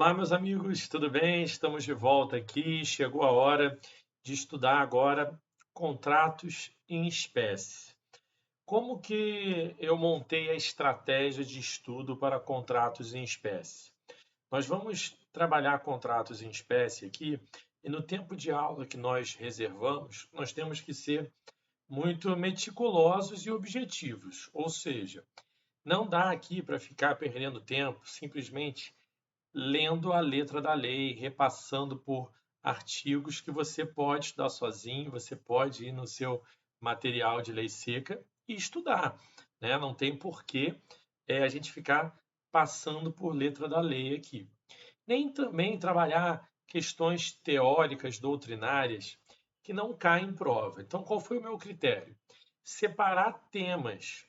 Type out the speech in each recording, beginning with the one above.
Olá, meus amigos, tudo bem? Estamos de volta aqui. Chegou a hora de estudar agora contratos em espécie. Como que eu montei a estratégia de estudo para contratos em espécie? Nós vamos trabalhar contratos em espécie aqui e no tempo de aula que nós reservamos, nós temos que ser muito meticulosos e objetivos, ou seja, não dá aqui para ficar perdendo tempo simplesmente lendo a letra da lei, repassando por artigos que você pode estudar sozinho, você pode ir no seu material de lei seca e estudar, né? Não tem porquê a gente ficar passando por letra da lei aqui. Nem também trabalhar questões teóricas, doutrinárias, que não caem em prova. Então, qual foi o meu critério? Separar temas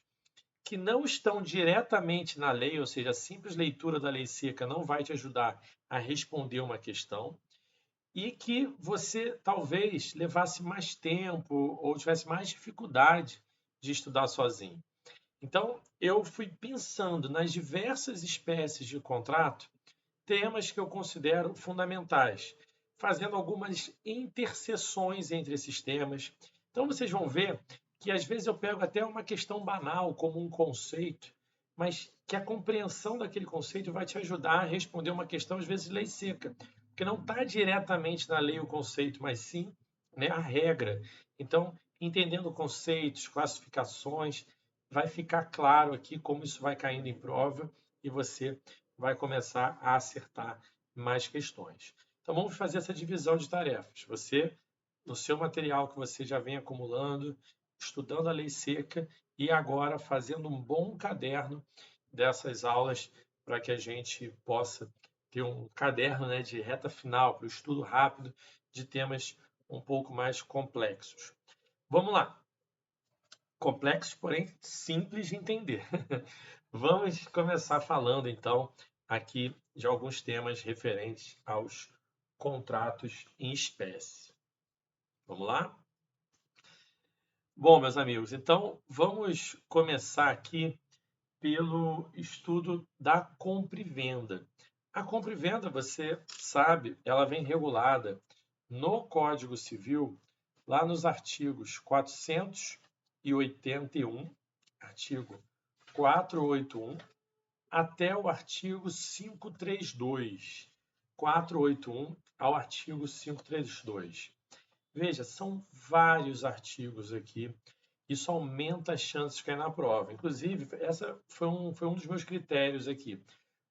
que não estão diretamente na lei, ou seja, a simples leitura da lei seca não vai te ajudar a responder uma questão, e que você talvez levasse mais tempo ou tivesse mais dificuldade de estudar sozinho. Então, eu fui pensando nas diversas espécies de contrato, temas que eu considero fundamentais, fazendo algumas interseções entre esses temas. Então, vocês vão ver que às vezes eu pego até uma questão banal, como um conceito, mas que a compreensão daquele conceito vai te ajudar a responder uma questão, às vezes, lei seca, porque não está diretamente na lei o conceito, mas sim, né, a regra. Então, entendendo conceitos, classificações, vai ficar claro aqui como isso vai caindo em prova e você vai começar a acertar mais questões. Então vamos fazer essa divisão de tarefas. Você, no seu material que você já vem acumulando, estudando a lei seca e agora fazendo um bom caderno dessas aulas para que a gente possa ter um caderno, né, de reta final para o estudo rápido de temas um pouco mais complexos. Vamos lá. Complexo, porém simples de entender. Vamos começar falando então aqui de alguns temas referentes aos contratos em espécie. Vamos lá? Bom, meus amigos, então vamos começar aqui pelo estudo da compra e venda. A compra e venda, você sabe, ela vem regulada no Código Civil, lá nos artigos 481, artigo 481, até o artigo 532. 481 ao artigo 532. Veja, são vários artigos aqui. Isso aumenta as chances de cair na prova. Inclusive, essa foi um dos meus critérios aqui.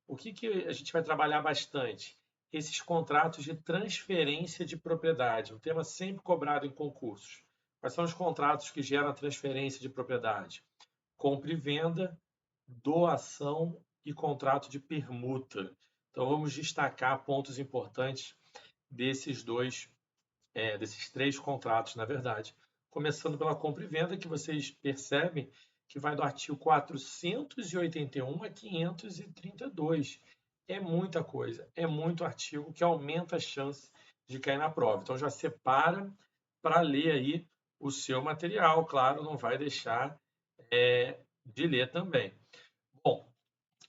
O que a gente vai trabalhar bastante? Esses contratos de transferência de propriedade, um tema sempre cobrado em concursos. Quais são os contratos que geram a transferência de propriedade? Compra e venda, doação e contrato de permuta. Então vamos destacar pontos importantes desses três contratos, na verdade. Começando pela compra e venda, que vocês percebem que vai do artigo 481 a 532. É muita coisa, é muito artigo que aumenta a chance de cair na prova. Então já separa para ler aí o seu material, claro, não vai deixar de ler também. Bom,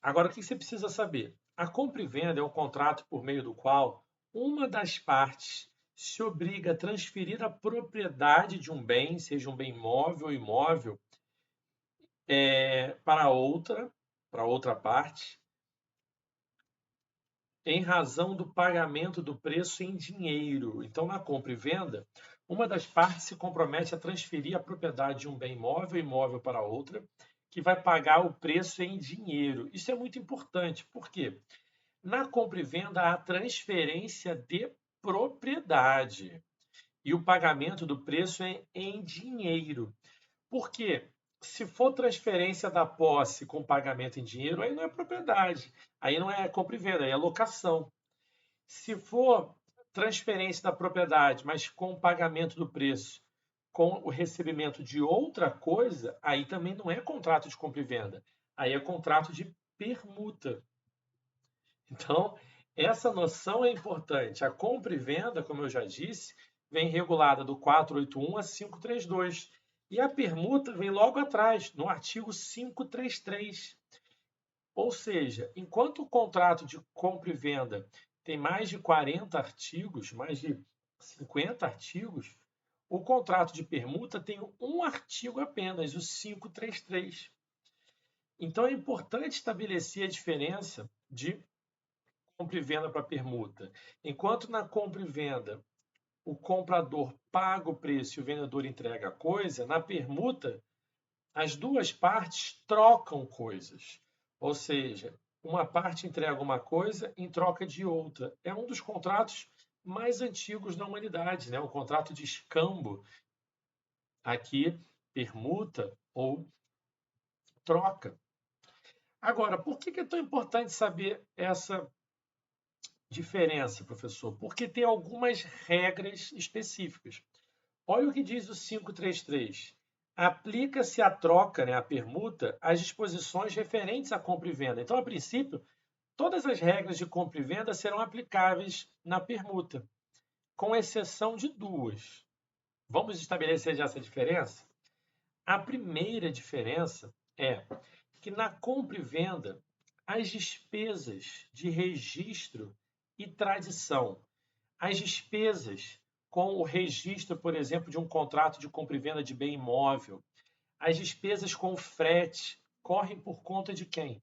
agora o que você precisa saber? A compra e venda é um contrato por meio do qual uma das partes se obriga a transferir a propriedade de um bem, seja um bem móvel ou imóvel, para outra parte, em razão do pagamento do preço em dinheiro. Então, na compra e venda, uma das partes se compromete a transferir a propriedade de um bem móvel ou imóvel para outra, que vai pagar o preço em dinheiro. Isso é muito importante, por quê? Na compra e venda, há transferência de propriedade e o pagamento do preço é em dinheiro. Por quê? Se for transferência da posse com pagamento em dinheiro, aí não é propriedade, aí não é compra e venda, aí é locação. Se for transferência da propriedade, mas com pagamento do preço, com o recebimento de outra coisa, aí também não é contrato de compra e venda, aí é contrato de permuta. Então, essa noção é importante. A compra e venda, como eu já disse, vem regulada do 481 a 532. E a permuta vem logo atrás, no artigo 533. Ou seja, enquanto o contrato de compra e venda tem mais de 40 artigos, mais de 50 artigos, o contrato de permuta tem um artigo apenas, o 533. Então é importante estabelecer a diferença de compra e venda para permuta. Enquanto na compra e venda o comprador paga o preço e o vendedor entrega a coisa, na permuta as duas partes trocam coisas. Ou seja, uma parte entrega uma coisa em troca de outra. É um dos contratos mais antigos da humanidade, né? O contrato de escambo, aqui permuta ou troca. Agora, por que é tão importante saber essa diferença, professor? Porque tem algumas regras específicas. Olha o que diz o 533. Aplica-se a troca, né, a permuta, às disposições referentes à compra e venda. Então, a princípio, todas as regras de compra e venda serão aplicáveis na permuta, com exceção de duas. Vamos estabelecer já essa diferença? A primeira diferença é que na compra e venda, as despesas de registro e tradição, as despesas com o registro, por exemplo, de um contrato de compra e venda de bem imóvel, as despesas com o frete correm por conta de quem?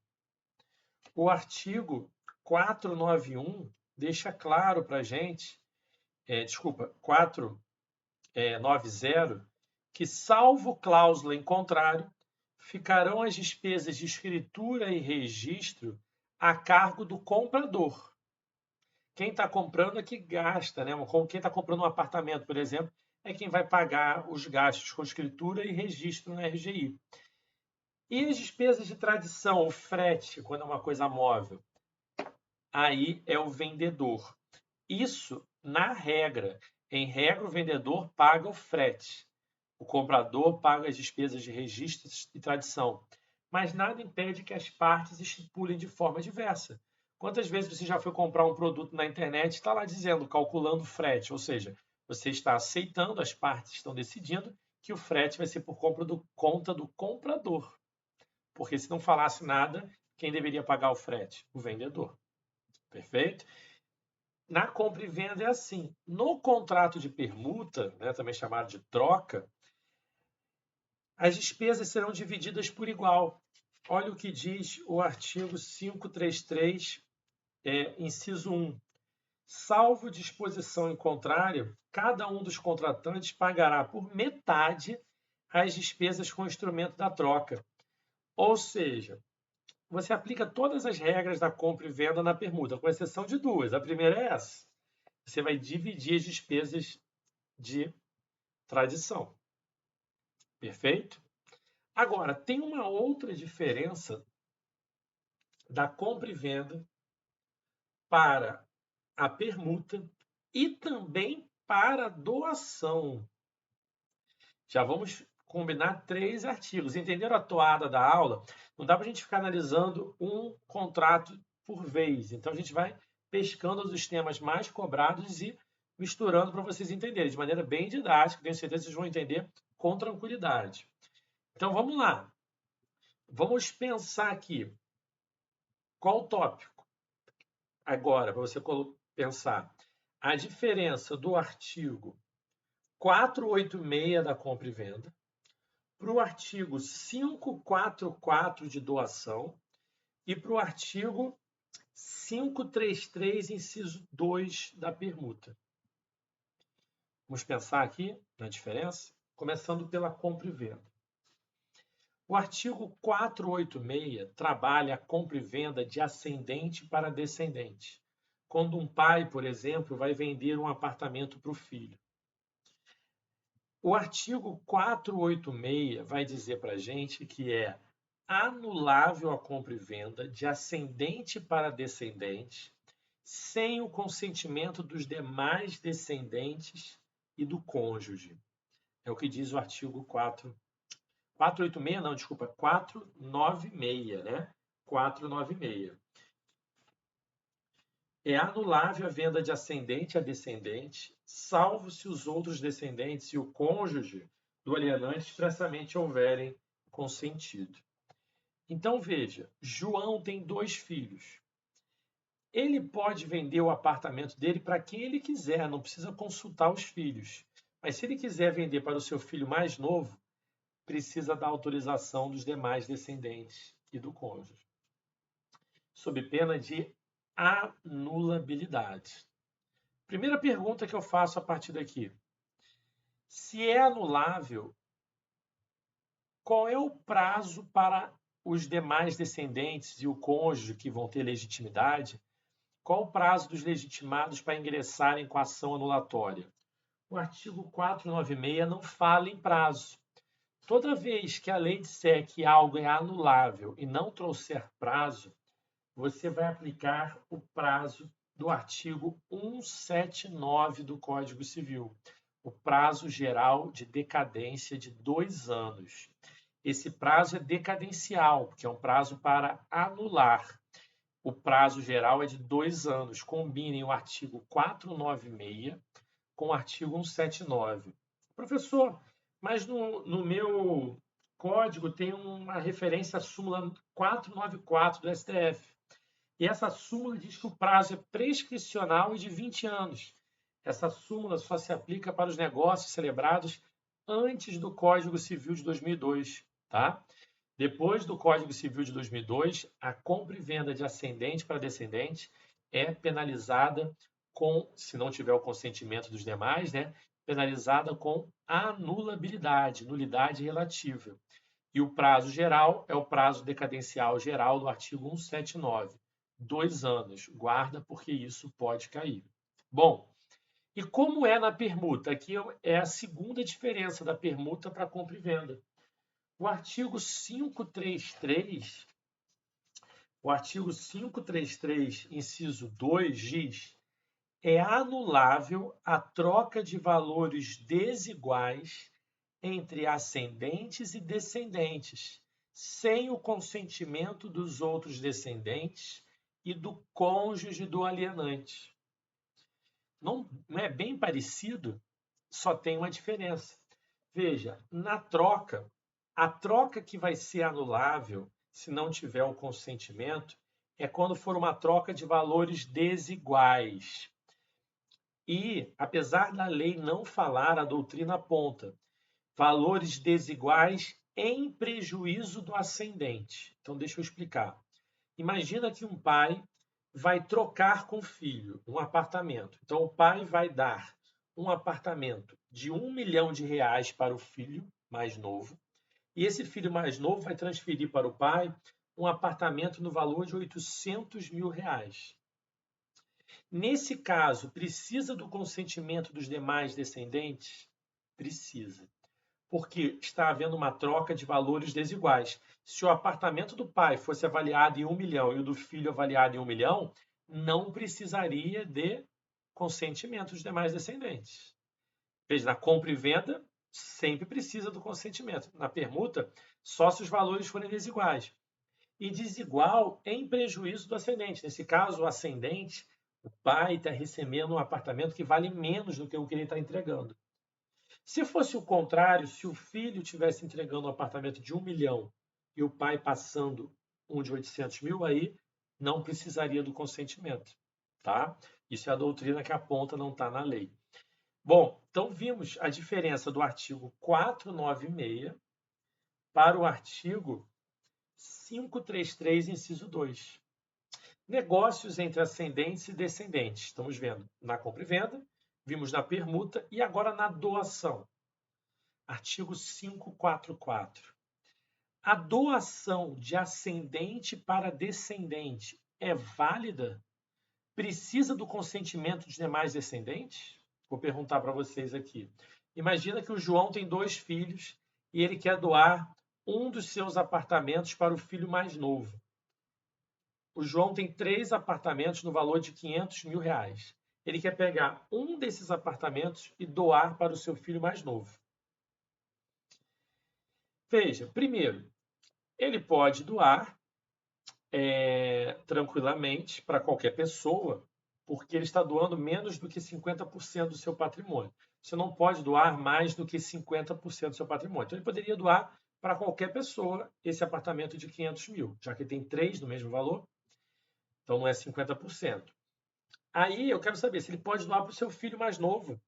O artigo 491 deixa claro para a gente, 490, que, salvo cláusula em contrário, ficarão as despesas de escritura e registro a cargo do comprador. Quem está comprando é que gasta, né? Quem está comprando um apartamento, por exemplo, é quem vai pagar os gastos com escritura e registro no RGI. E as despesas de tradição, o frete, quando é uma coisa móvel, aí é o vendedor. Isso na regra. Em regra, o vendedor paga o frete. O comprador paga as despesas de registro e tradição. Mas nada impede que as partes estipulem de forma diversa. Quantas vezes você já foi comprar um produto na internet e está lá dizendo, calculando frete, ou seja, você está aceitando, as partes estão decidindo que o frete vai ser por conta do comprador. Porque se não falasse nada, quem deveria pagar o frete? O vendedor. Perfeito? Na compra e venda é assim. No contrato de permuta, né, também chamado de troca, as despesas serão divididas por igual. Olha o que diz o artigo 533, inciso 1. Salvo disposição em contrário, cada um dos contratantes pagará por metade as despesas com o instrumento da troca. Ou seja, você aplica todas as regras da compra e venda na permuta, com exceção de duas. A primeira é essa. Você vai dividir as despesas de tradição. Perfeito? Agora, tem uma outra diferença da compra e venda para a permuta e também para a doação. Já vamos combinar 3 artigos. Entenderam a toada da aula? Não dá para a gente ficar analisando um contrato por vez. Então, a gente vai pescando os temas mais cobrados e misturando para vocês entenderem de maneira bem didática. Tenho certeza que vocês vão entender com tranquilidade. Então, vamos lá. Vamos pensar aqui. Qual o tópico? Agora, para você pensar. A diferença do artigo 486 da compra e venda para o artigo 544 de doação e para o artigo 533, inciso 2 da permuta. Vamos pensar aqui na diferença, começando pela compra e venda. O artigo 486 trabalha a compra e venda de ascendente para descendente. Quando um pai, por exemplo, vai vender um apartamento para o filho. O artigo 486 vai dizer para a gente que é anulável a compra e venda de ascendente para descendente, sem o consentimento dos demais descendentes e do cônjuge. É o que diz o artigo 486, não, desculpa, 496, né? 496. É anulável a venda de ascendente a descendente, salvo se os outros descendentes e o cônjuge do alienante expressamente houverem consentido. Então veja, João tem 2 filhos. Ele pode vender o apartamento dele para quem ele quiser, não precisa consultar os filhos. Mas se ele quiser vender para o seu filho mais novo, precisa da autorização dos demais descendentes e do cônjuge, sob pena de anulabilidade. Primeira pergunta que eu faço a partir daqui: se é anulável, qual é o prazo para os demais descendentes e o cônjuge que vão ter legitimidade? Qual o prazo dos legitimados para ingressarem com a ação anulatória? O artigo 496 não fala em prazo. Toda vez que a lei disser que algo é anulável e não trouxer prazo, você vai aplicar o prazo do artigo 179 do Código Civil, o prazo geral de decadência de 2 anos. Esse prazo é decadencial, porque é um prazo para anular. O prazo geral é de 2 anos. Combinem o artigo 496 com o artigo 179. Professor, mas no meu código tem uma referência à súmula 494 do STF. E essa súmula diz que o prazo é prescricional e de 20 anos. Essa súmula só se aplica para os negócios celebrados antes do Código Civil de 2002, tá? Depois do Código Civil de 2002, a compra e venda de ascendente para descendente é penalizada com, se não tiver o consentimento dos demais, né, penalizada com anulabilidade, nulidade relativa. E o prazo geral é o prazo decadencial geral do artigo 179. 2 anos. Guarda, porque isso pode cair. Bom, e como é na permuta? Aqui é a segunda diferença da permuta para compra e venda. O artigo 533, inciso 2, diz: é anulável a troca de valores desiguais entre ascendentes e descendentes, sem o consentimento dos outros descendentes e do cônjuge do alienante. Não é bem parecido? Só tem uma diferença. Veja, na troca, a troca que vai ser anulável, se não tiver o consentimento, é quando for uma troca de valores desiguais. E, apesar da lei não falar, a doutrina aponta valores desiguais em prejuízo do ascendente. Então, deixa eu explicar. Imagina que um pai vai trocar com o filho um apartamento. Então, o pai vai dar um apartamento de R$ 1 milhão para o filho mais novo, e esse filho mais novo vai transferir para o pai um apartamento no valor de R$ 800 mil. Nesse caso, precisa do consentimento dos demais descendentes? Precisa, porque está havendo uma troca de valores desiguais. Se o apartamento do pai fosse avaliado em 1 milhão e o do filho avaliado em 1 milhão, não precisaria de consentimento dos demais descendentes. Veja, na compra e venda, sempre precisa do consentimento. Na permuta, só se os valores forem desiguais. E desigual em prejuízo do ascendente. Nesse caso, o ascendente, o pai está recebendo um apartamento que vale menos do que o que ele está entregando. Se fosse o contrário, se o filho estivesse entregando um apartamento de 1 milhão e o pai passando um de 800 mil, aí não precisaria do consentimento, tá? Isso é a doutrina que aponta, não está na lei. Bom, então vimos a diferença do artigo 496 para o artigo 533, inciso 2. Negócios entre ascendentes e descendentes. Estamos vendo na compra e venda, vimos na permuta e agora na doação. Artigo 544. A doação de ascendente para descendente é válida? Precisa do consentimento dos demais descendentes? Vou perguntar para vocês aqui. Imagina que o João tem 2 filhos e ele quer doar um dos seus apartamentos para o filho mais novo. O João tem 3 apartamentos no valor de R$ 500 mil. Ele quer pegar um desses apartamentos e doar para o seu filho mais novo. Veja, primeiro, ele pode doar tranquilamente para qualquer pessoa, porque ele está doando menos do que 50% do seu patrimônio. Você não pode doar mais do que 50% do seu patrimônio. Então, ele poderia doar para qualquer pessoa esse apartamento de 500 mil, já que tem 3 no mesmo valor, então não é 50%. Aí eu quero saber se ele pode doar para o seu filho mais novo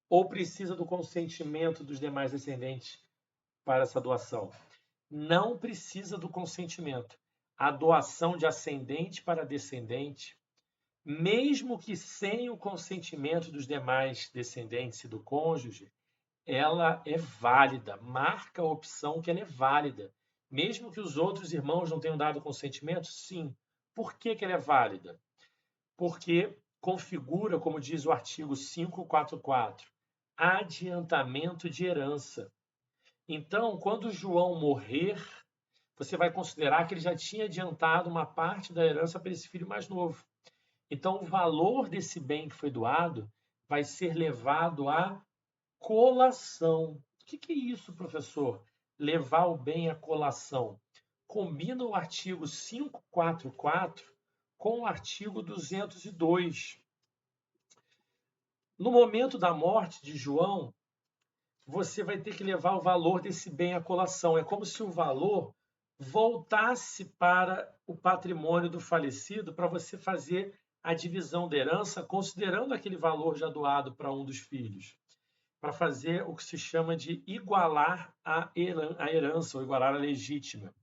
ou precisa do consentimento dos demais descendentes para essa doação. Não precisa do consentimento. A doação de ascendente para descendente, mesmo que sem o consentimento dos demais descendentes e do cônjuge, ela é válida. Marca a opção que ela é válida. Mesmo que os outros irmãos não tenham dado consentimento, sim. Por que ela é válida? Porque configura, como diz o artigo 544, adiantamento de herança. Então, quando João morrer, você vai considerar que ele já tinha adiantado uma parte da herança para esse filho mais novo. Então, o valor desse bem que foi doado vai ser levado à colação. O que é isso, professor? Levar o bem à colação. Combina o artigo 544 com o artigo 202. No momento da morte de João, você vai ter que levar o valor desse bem à colação. É como se o valor voltasse para o patrimônio do falecido para você fazer a divisão da herança, considerando aquele valor já doado para um dos filhos, para fazer o que se chama de igualar a herança, ou igualar a legítima.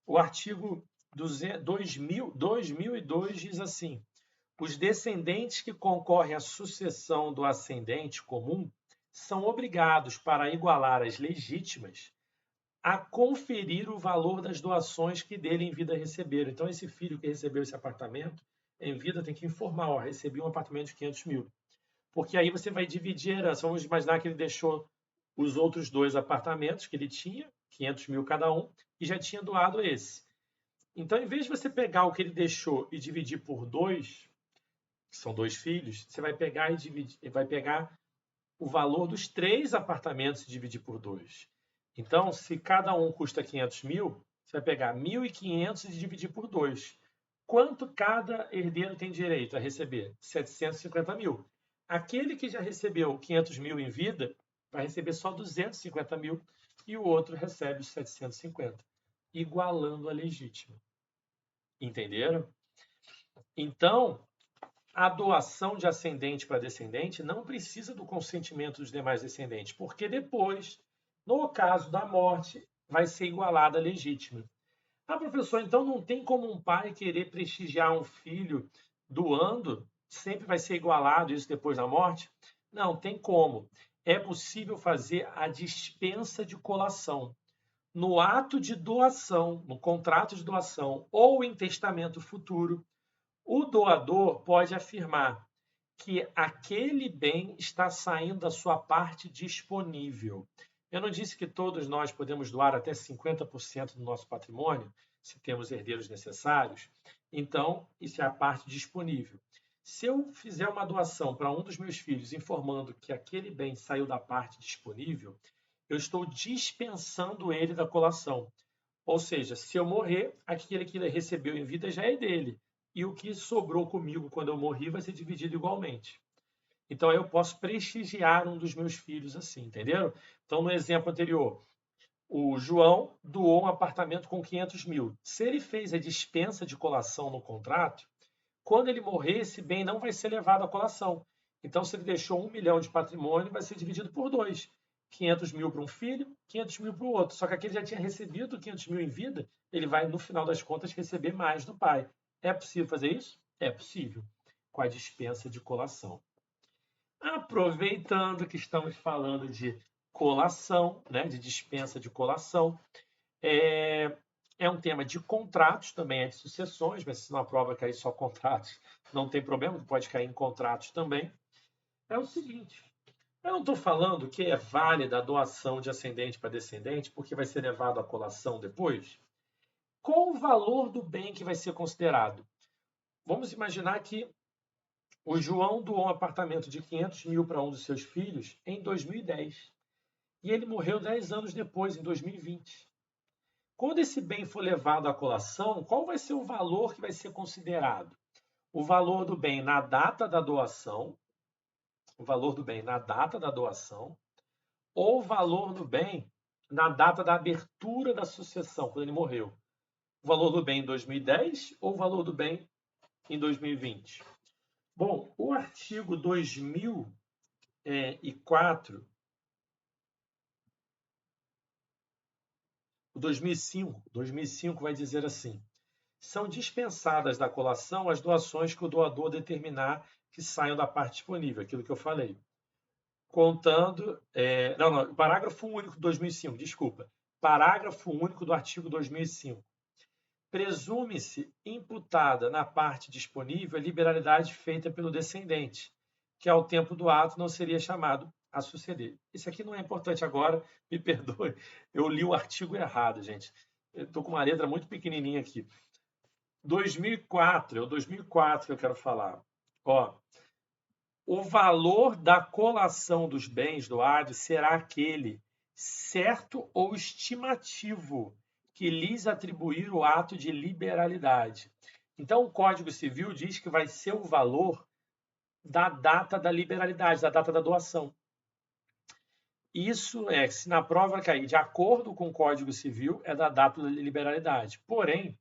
O artigo 2002 diz assim: os descendentes que concorrem à sucessão do ascendente comum são obrigados, para igualar as legítimas, a conferir o valor das doações que dele em vida receberam. Então, esse filho que recebeu esse apartamento, em vida tem que informar, ó, recebi um apartamento de 500 mil. Porque aí você vai dividir a herança. Vamos imaginar que ele deixou os outros 2 apartamentos que ele tinha, 500 mil cada um, e já tinha doado esse. Então, em vez de você pegar o que ele deixou e dividir por 2, que são 2 filhos, você vai pegar e dividir, vai pegar o valor dos 3 apartamentos e dividir por 2. Então, se cada um custa 500 mil, você vai pegar 1.500 e dividir por 2. Quanto cada herdeiro tem direito a receber? 750 mil. Aquele que já recebeu 500 mil em vida vai receber só 250 mil e o outro recebe os 750, igualando a legítima. Entenderam? Então, a doação de ascendente para descendente não precisa do consentimento dos demais descendentes, porque depois, no caso da morte, vai ser igualada a legítima. Ah, professor, então não tem como um pai querer prestigiar um filho doando? Sempre vai ser igualado isso depois da morte? Não, tem como. É possível fazer a dispensa de colação. No ato de doação, no contrato de doação ou em testamento futuro, o doador pode afirmar que aquele bem está saindo da sua parte disponível. Eu não disse que todos nós podemos doar até 50% do nosso patrimônio, se temos herdeiros necessários? Então, isso é a parte disponível. Se eu fizer uma doação para um dos meus filhos informando que aquele bem saiu da parte disponível, eu estou dispensando ele da colação. Ou seja, se eu morrer, aquele que ele recebeu em vida já é dele. E o que sobrou comigo quando eu morri vai ser dividido igualmente. Então eu posso prestigiar um dos meus filhos assim, entenderam? Então no exemplo anterior, o João doou um apartamento com 500 mil. Se ele fez a dispensa de colação no contrato, quando ele morrer, esse bem não vai ser levado à colação. Então, se ele deixou 1 milhão de patrimônio, vai ser dividido por 2. 500 mil para um filho, 500 mil para o outro. Só que aquele já tinha recebido 500 mil em vida, ele vai, no final das contas, receber mais do pai. É possível fazer isso? É possível, com a dispensa de colação. Aproveitando que estamos falando de colação, né, de dispensa de colação, é um tema de contratos, também é de sucessões, mas se não prova cair só contratos, não tem problema, pode cair em contratos também. É o seguinte, eu não estou falando que é válida a doação de ascendente para descendente, porque vai ser levado à colação depois. Qual o valor do bem que vai ser considerado? Vamos imaginar que o João doou um apartamento de 500 mil para um dos seus filhos em 2010. E ele morreu 10 anos depois, em 2020. Quando esse bem for levado à colação, qual vai ser o valor que vai ser considerado? O valor do bem na data da doação, o valor do bem na data da doação, ou o valor do bem na data da abertura da sucessão, quando ele morreu? O valor do bem em 2010 ou o valor do bem em 2020? Bom, o artigo 2004, o 2005 vai dizer assim: são dispensadas da colação as doações que o doador determinar que saiam da parte disponível, aquilo que eu falei. Contando. Não, parágrafo único do 2005, desculpa. Parágrafo único do artigo 2005. Presume-se imputada na parte disponível a liberalidade feita pelo descendente, que ao tempo do ato não seria chamado a suceder. Isso aqui não é importante agora, me perdoe, eu li o artigo errado, gente. Eu estou com uma letra muito pequenininha aqui. 2004, é o 2004 que eu quero falar. Ó, o valor da colação dos bens doados será aquele certo ou estimativo que lhes atribuir o ato de liberalidade. Então, o Código Civil diz que vai ser o valor da data da liberalidade, da data da doação. Isso é, se na prova cair de acordo com o Código Civil, é da data da liberalidade. Porém,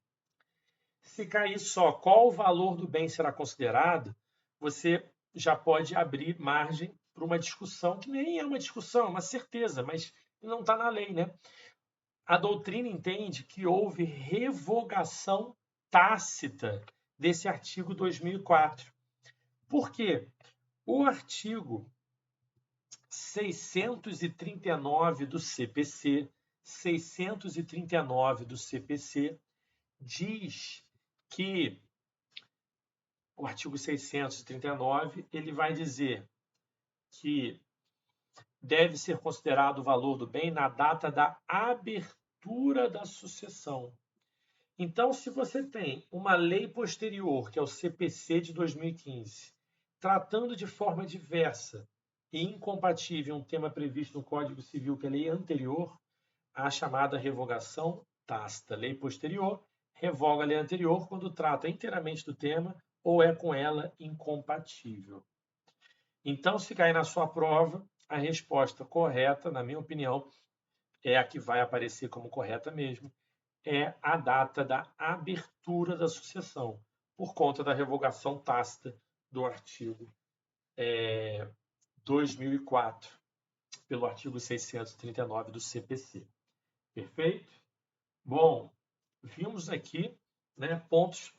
se cair só qual o valor do bem será considerado, você já pode abrir margem para uma discussão, que nem é uma discussão, é uma certeza, mas não está na lei, né? A doutrina entende que houve revogação tácita desse artigo 2004. Por quê? O artigo 639 do CPC, 639 do CPC, diz que o artigo 639, ele vai dizer que deve ser considerado o valor do bem na data da abertura da sucessão. Então, se você tem uma lei posterior, que é o CPC de 2015, tratando de forma diversa e incompatível um tema previsto no Código Civil, que é a lei anterior, a chamada revogação tácita. Lei posterior revoga a lei anterior quando trata inteiramente do tema ou é com ela incompatível. Então, se cair na sua prova, a resposta correta, na minha opinião, é a que vai aparecer como correta mesmo, é a data da abertura da sucessão, por conta da revogação tácita do artigo 2004, pelo artigo 639 do CPC. Perfeito? Bom, vimos aqui, né, pontos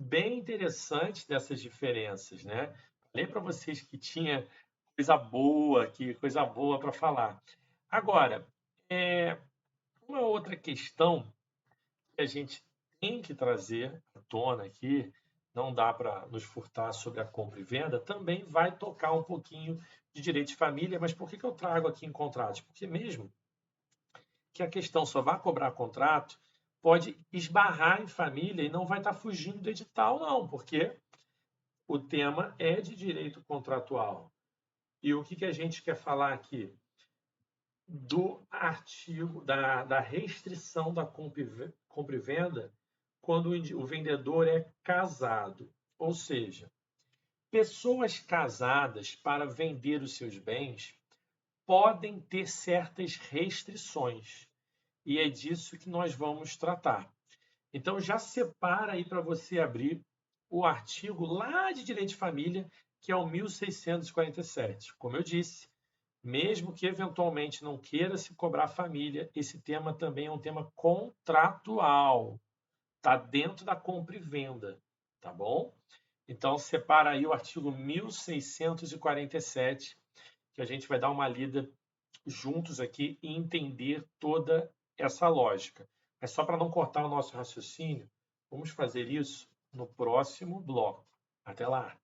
bem interessantes dessas diferenças, né? Falei para vocês que tinha coisa boa para falar. Agora, uma outra questão que a gente tem que trazer à tona aqui, não dá para nos furtar sobre a compra e venda, também vai tocar um pouquinho de direito de família, mas por que eu trago aqui em contratos? Porque mesmo que a questão só vá cobrar contrato, pode esbarrar em família e não vai estar fugindo do edital, não, porque o tema é de direito contratual. E o que a gente quer falar aqui? Do artigo, da restrição da compra e venda quando o vendedor é casado. Ou seja, pessoas casadas para vender os seus bens podem ter certas restrições. E é disso que nós vamos tratar. Então, já separa aí para você abrir o artigo lá de Direito de Família, que é o 1647. Como eu disse, mesmo que eventualmente não queira se cobrar família, esse tema também é um tema contratual. Está dentro da compra e venda, tá bom? Então, separa aí o artigo 1647, que a gente vai dar uma lida juntos aqui e entender toda essa lógica. Mas só para não cortar o nosso raciocínio, vamos fazer isso no próximo bloco. Até lá!